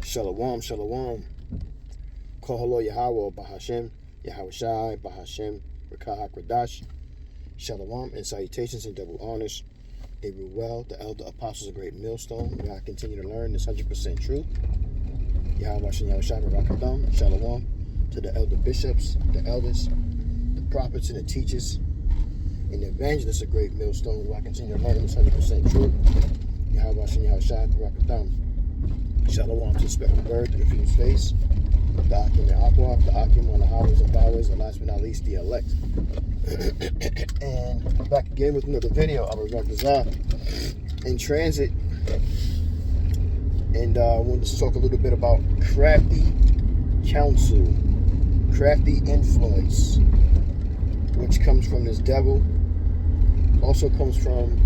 Shalom, shalom. Koholo Yahweh, Bahashem, Yahweh Shai, Bahashem, Rekah HaKradash. Shalom and salutations and double honors. Gabriel Well, the elder apostles of Great Millstone. We gotta continue to learn this 100% truth. Yahweh Shem, Yahweh Shai, Barakadam. Shalom to the elder bishops, the elders, the prophets and the teachers, and the evangelists of Great Millstone. We gotta continue to learn this 100% truth. Yahweh Shem, Yahweh Shai, Barakadam. Shalom to the spoken word, to the fused face, the Akim and Aqua, the Akim on the highways and byways, and last but not least, the elect. And back again with another video. I'm in transit, and I wanted to talk a little bit about crafty counsel, crafty influence, which comes from this devil, also comes from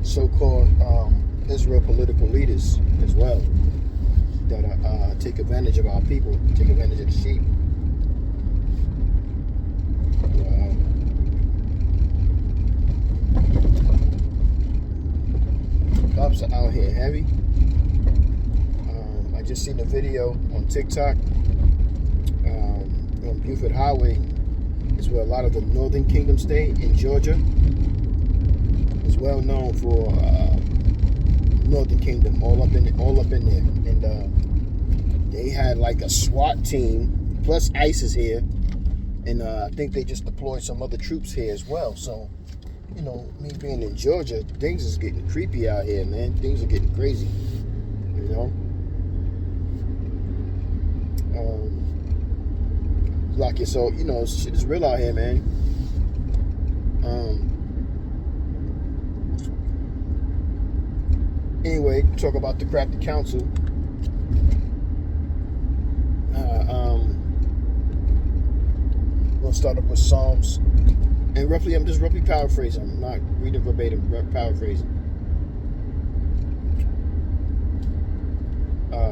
so-called Israel political leaders as well, that take advantage of our people, take advantage of the sheep. Cops are out here heavy. I just seen a video on TikTok on Buford Highway. It's where a lot of the Northern Kingdom stay in Georgia. It's well known for Northern Kingdom, all up in there, and they had like a SWAT team plus ICE is here, and I think they just deployed some other troops here as well. So, you know, me being in Georgia, things is getting creepy out here, man. Things are getting crazy, you know. Like it, so you know, shit is real out here, man. Anyway, talk about the crafty counsel. We'll start up with Psalms, and I'm just roughly paraphrasing. I'm not reading verbatim, paraphrasing.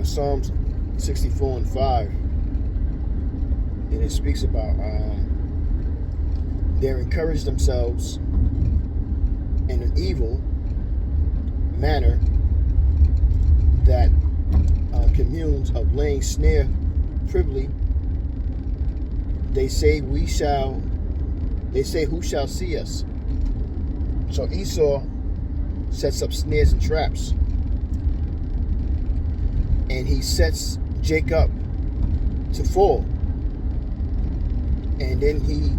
Psalms 64 and 5, and it speaks about they encourage themselves in an evil manner that communes of laying snare privily. They say who shall see us? So Esau sets up snares and traps, and he sets Jacob to fall, and then he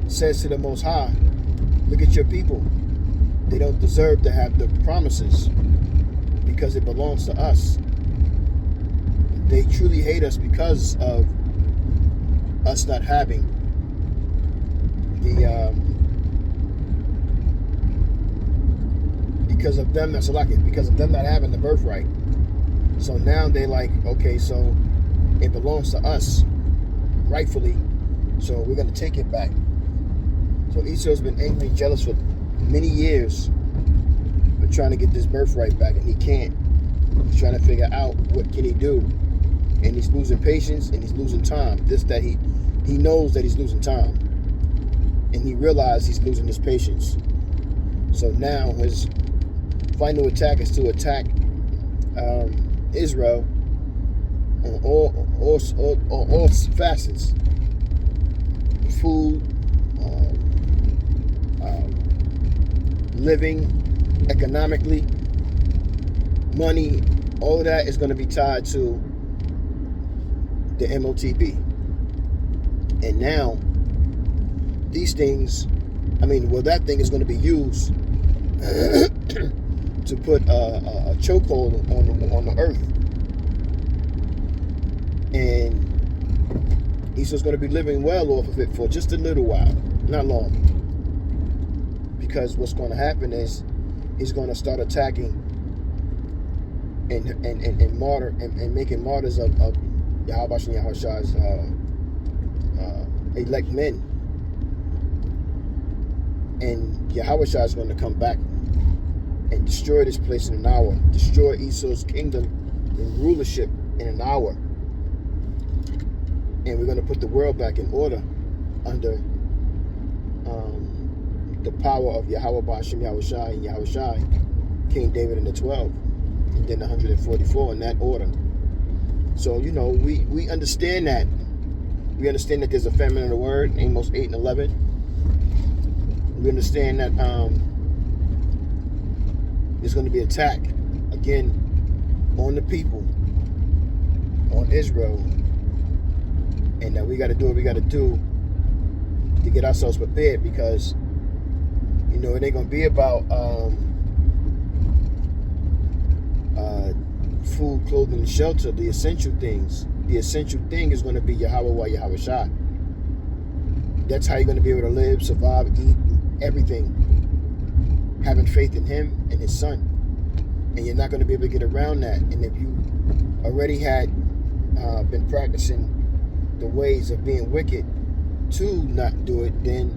says to the Most High, look at your people. They don't deserve to have the promises because it belongs to us. They truly hate us because of us not having the because of them not having the birthright. So now they like, okay, so it belongs to us rightfully, so we're gonna take it back. So Esau's been angry and jealous for many years, but trying to get this birthright back, and he can't. He's trying to figure out what can he do, and he's losing patience and he's losing time. He knows that he's losing time, and he realized he's losing his patience. So now his final attack is to attack Israel on all facets: food, living, economically, money. All of that is going to be tied to the MOTB. And now these things, that thing is going to be used to put a chokehold on the earth. And Esau's going to be living well off of it for just a little while, not long. Because what's going to happen is he's going to start attacking and making martyrs of Yahweh and Yahweh Shai's elect men. And Yahweh Shai is going to come back and destroy this place in an hour, destroy Esau's kingdom and rulership in an hour. And we're going to put the world back in order under the power of Yahweh Bahashem, Yahweh Shai, and Yahweh Shai, King David and the 12. and then 144 in that order. So, you know, we understand that. We understand that there's a famine of the word, Amos 8 and 11. We understand that there's going to be attack again on the people, on Israel, and that we got to do what we got to do to get ourselves prepared, because, you know, it ain't going to be about food, clothing, and shelter, the essential things. The essential thing is going to be Yahweh wa Yahweh Shai. That's how you're going to be able to live, survive, eat, everything. Having faith in Him and His Son. And you're not going to be able to get around that. And if you already had been practicing the ways of being wicked to not do it, then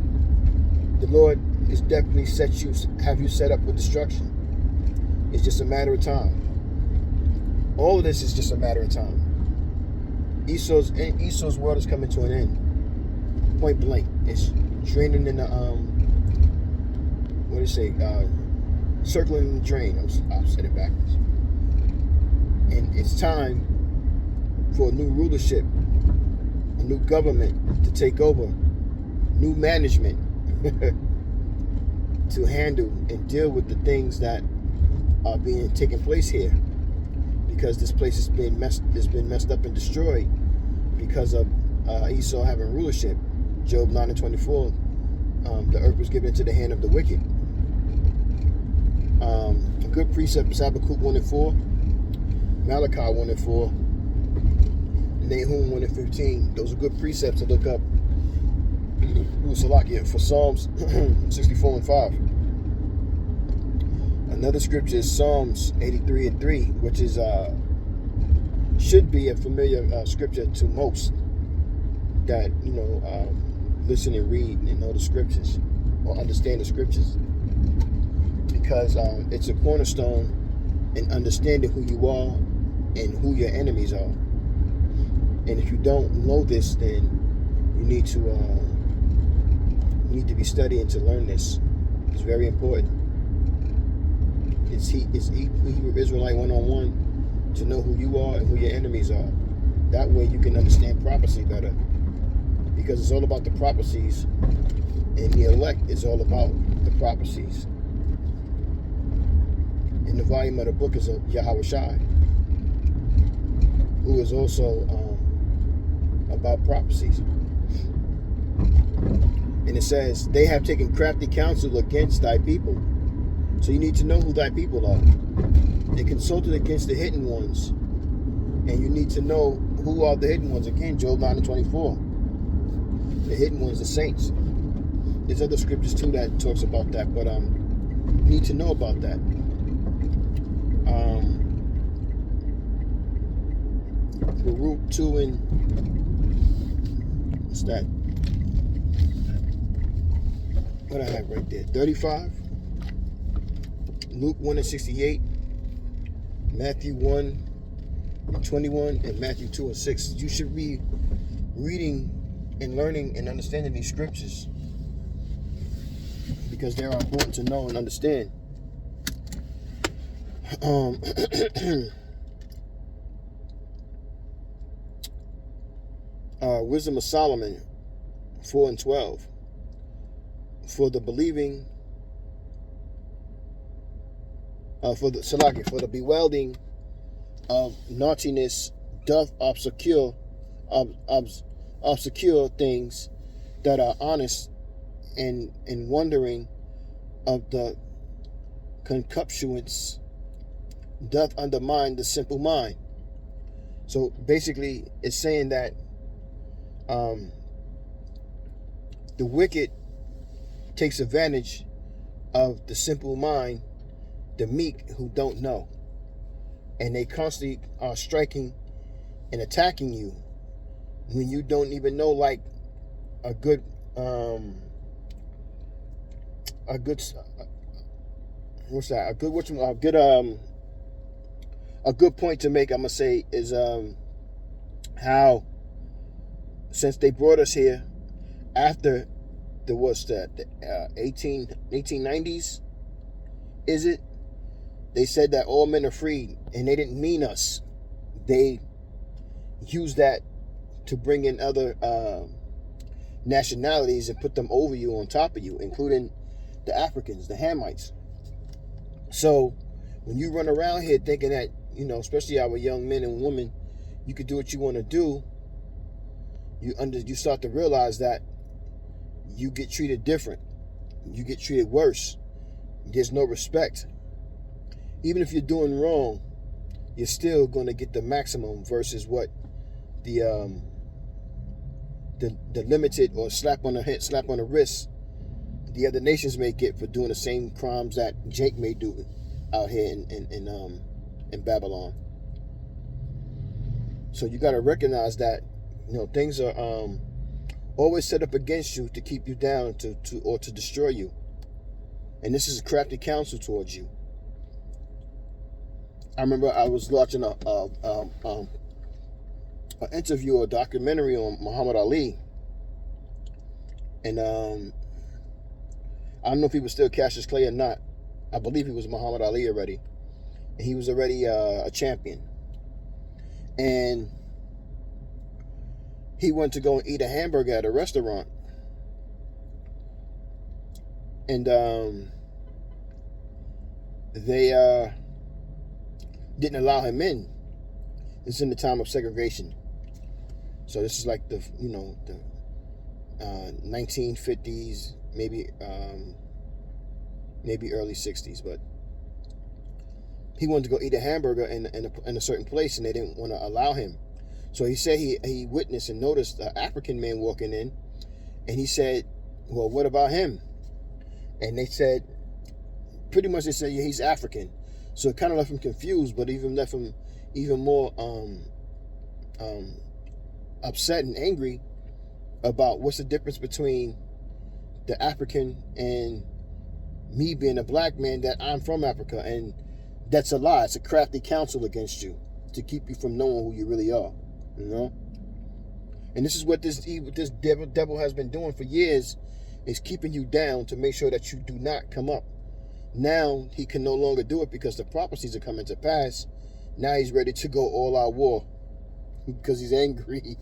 the Lord is definitely have you set up for destruction. It's just a matter of time. All of this is just a matter of time. Esau's world is coming to an end. Point blank. It's draining in the what do you say? Circling the drain. I'll said it backwards. And it's time for a new rulership, a new government to take over, new management to handle and deal with the things that are being taken place here, because this place has been messed up and destroyed because of Esau having rulership. Job 9 and 24, the earth was given into the hand of the wicked. A good precept is Habakkuk 1 and 4, Malachi 1 and 4, Nahum 1 and 15. Those are good precepts to look up for Psalms 64 and 5. Another scripture is Psalms 83 and 3, which is should be a familiar scripture to most that, you know, listen and read and know the scriptures or understand the scriptures, because it's a cornerstone in understanding who you are and who your enemies are. And if you don't know this, then you need to be studying to learn this. It's very important. It's Hebrew Israelite 101 to know who you are and who your enemies are. That way you can understand prophecy better, because it's all about the prophecies, and the elect is all about the prophecies. And the volume of the book is of Yahweh Shai, who is also about prophecies. And it says, they have taken crafty counsel against thy people. So you need to know who thy people are. They consulted against the hidden ones. And you need to know who are the hidden ones. Again, Job 9 and 24. The hidden ones, the saints. There's other scriptures too that talks about that, but you need to know about that. Baruch 2 and what's that? What I have right there, 35. Luke 1 and 68. Matthew 1 and 21, and Matthew 2 and 6. You should be reading and learning and understanding these scriptures, because they are important to know and understand. Wisdom of Solomon 4 and 12. For the believing, for the bewailing of naughtiness doth obscure things that are honest, and wondering of the concupiscence doth undermine the simple mind. So basically it's saying that the wicked takes advantage of the simple mind, the meek who don't know, and they constantly are striking and attacking you when you don't even know, like a good point to make, I'm gonna say, is how, since they brought us here after the 1890s, is it? They said that all men are free, and they didn't mean us. They used that to bring in other nationalities and put them over you, on top of you, including the Africans, the Hamites. So when you run around here thinking that, especially our young men and women, you could do what you want to do, you start to realize that you get treated different. You get treated worse. There's no respect. Even if you're doing wrong, you're still going to get the maximum versus what the limited or slap on the head, slap on the wrist the other nations may get for doing the same crimes that Jake may do out here in Babylon. So you got to recognize that things are always set up against you to keep you down, or to destroy you. And this is a crafty counsel towards you. I remember I was watching an interview or a documentary on Muhammad Ali, and I don't know if he was still Cassius Clay or not. I believe he was Muhammad Ali already, and he was already a champion. And he went to go and eat a hamburger at a restaurant, and they didn't allow him in. It's in the time of segregation. So this is like the 1950s, maybe early 60s. But he wanted to go eat a hamburger in a certain place, and they didn't want to allow him. So he said he witnessed and noticed an African man walking in, and he said, "Well, what about him?" And they said, pretty much they said, "Yeah, he's African." So it kind of left him confused, but even left him even more upset and angry about what's the difference between the African and me being a black man, that I'm from Africa. And that's a lie. It's a crafty counsel against you to keep you from knowing who you really are, And this is what this devil has been doing for years, is keeping you down to make sure that you do not come up. Now he can no longer do it because the prophecies are coming to pass. Now he's ready to go all out war because he's angry.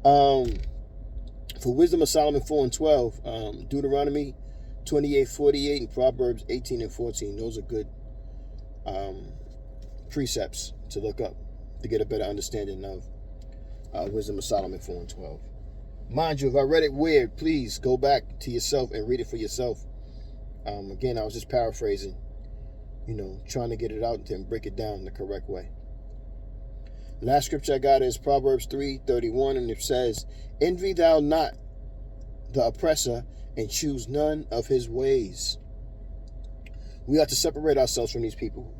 For Wisdom of Solomon 4:12, Deuteronomy 28:48 and Proverbs 18:14. Those are good precepts to look up to get a better understanding of Wisdom of Solomon 4:12. Mind you, if I read it weird, please go back to yourself and read it for yourself. Again, I was just paraphrasing, trying to get it out and break it down the correct way. Last scripture I got is Proverbs 3:31, and it says, "Envy thou not the oppressor, and choose none of his ways." We are to separate ourselves from these people.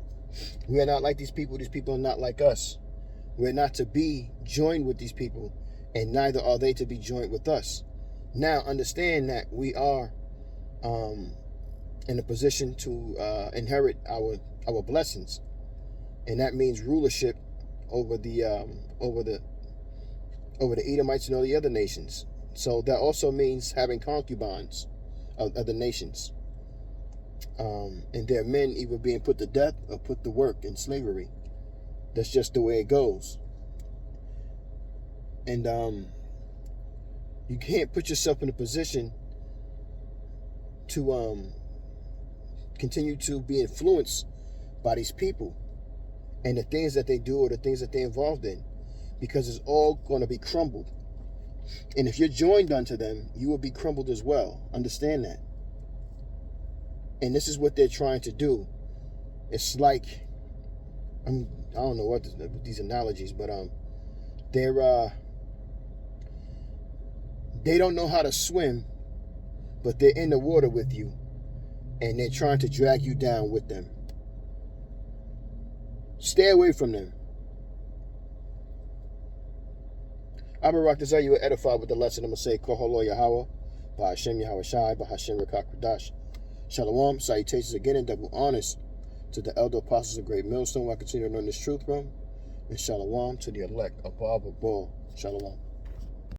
We are not like these people. These people are not like us. We're not to be joined with these people, and neither are they to be joined with us. Now, understand that we are in a position to inherit our blessings, and that means rulership over the Edomites and all the other nations. So that also means having concubines of other nations, and their men either being put to death or put to work in slavery. That's just the way it goes. And you can't put yourself in a position to continue to be influenced by these people and the things that they do or the things that they're involved in, because it's all going to be crumbled. And if you're joined unto them, you will be crumbled as well. Understand that. And this is what they're trying to do. It's like, I don't know what these analogies, but they don't know how to swim, but they're in the water with you, and they're trying to drag you down with them. Stay away from them. Abarak Desire, you were edified with the lesson. I'm going to say, Koholo Yahweh, Bahashem Yahweh Shai, Bahashem Rekak Radash. Shalom, salutations again and double honors to the elder apostles of Great Millstone, where I continue to learn this truth from. And shalom to the elect above all. Shalom.